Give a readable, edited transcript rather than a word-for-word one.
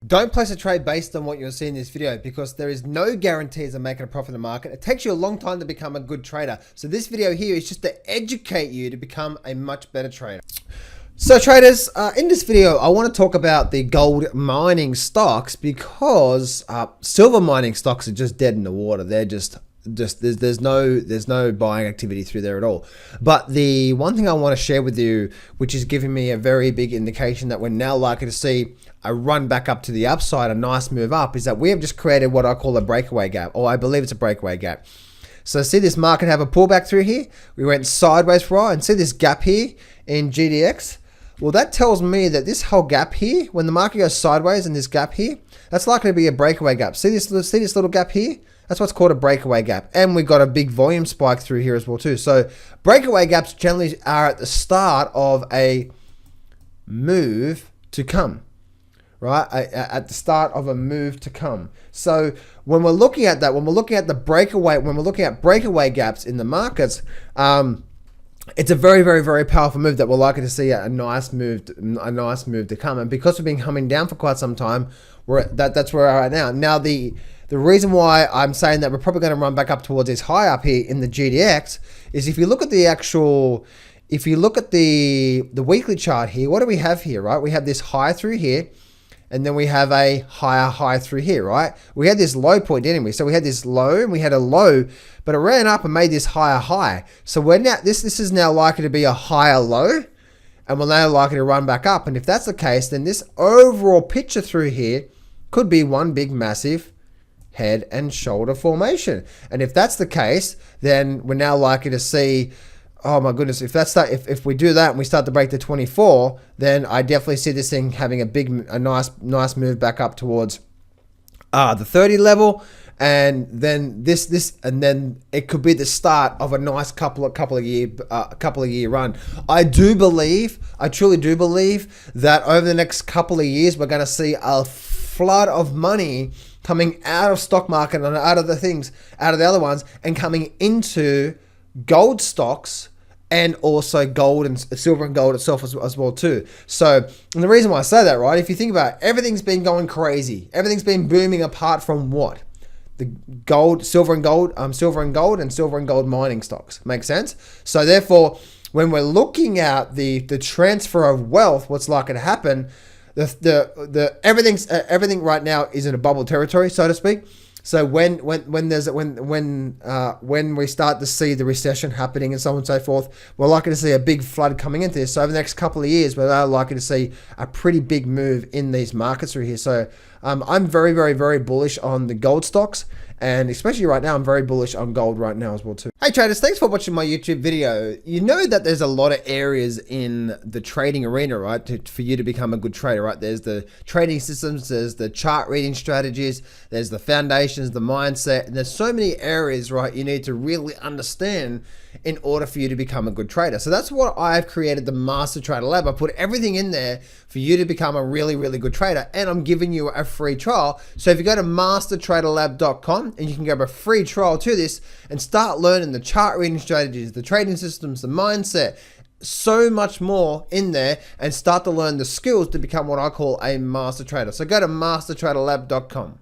Don't place a trade based on what you'll see in this video because there is no guarantees of making a profit in the market. It takes you a long time to become a good trader. So this video here is just to educate you to become a much better trader. So traders, in this video, I want to talk about the gold mining stocks because silver mining stocks are just dead in the water. They're just there's no buying activity through there at all. But the one thing I want to share with you, which is giving me a very big indication that we're now likely to see a run back up to the upside, a nice move up, is that we have just created what I call a breakaway gap, or I believe it's a breakaway gap. So see this market have a pullback through here. We went sideways for a while, and see this gap here in GDX. Well, that tells me that this whole gap here, when the market goes sideways and this gap here, that's likely to be a breakaway gap. See this little gap here? That's what's called a breakaway gap. And we've got a big volume spike through here as well too. So breakaway gaps generally are at the start of a move to come, right? At the start of a move to come. So when we're looking at that, when we're looking at breakaway gaps in the markets, it's a very, very, very powerful move that we're likely to see a nice move to come. And because we've been coming down for quite some time, that's where we're at now. Now the reason why I'm saying that we're probably going to run back up towards this high up here in the GDX is if you look at the weekly chart here, what do we have here, right? We have this high through here, and then we have a higher high through here, right? We had this low point, didn't we? So we had this low and we had a low, but it ran up and made this higher high. So we're now, this is now likely to be a higher low, and we're now likely to run back up. And if that's the case, then this overall picture through here could be one big massive head and shoulder formation. And if that's the case, then we're now likely to see, oh my goodness, if we do that and we start to break the 24, then I definitely see this thing having a nice move back up towards the 30 level, and then and then it could be the start of a nice couple of year run. I truly do believe that over the next couple of years we're going to see a flood of money coming out of stock market and out of the other ones, and coming into gold stocks, and also gold and silver and gold itself as well too. So, and the reason why I say that, right, if you think about it, everything's been going crazy. Everything's been booming apart from what? The gold, silver and gold mining stocks. Make sense? So therefore, when we're looking at the transfer of wealth, what's likely to happen, everything right now is in a bubble territory, so to speak. So when we start to see the recession happening and so on and so forth, we're likely to see a big flood coming into this. So over the next couple of years, we're likely to see a pretty big move in these markets through here. So I'm very, very, very bullish on the gold stocks. And especially right now, I'm very bullish on gold right now as well too. Hey traders, thanks for watching my YouTube video. You know that there's a lot of areas in the trading arena, right, for you to become a good trader, right? There's the trading systems, there's the chart reading strategies, there's the foundations, the mindset, and there's so many areas, right, you need to really understand in order for you to become a good trader. So that's what I've created, the Master Trader Lab. I put everything in there for you to become a really, really good trader, and I'm giving you a free trial. So if you go to mastertraderlab.com, and you can grab a free trial to this and start learning the chart reading strategies, the trading systems, the mindset, so much more in there, and start to learn the skills to become what I call a master trader. So go to mastertraderlab.com.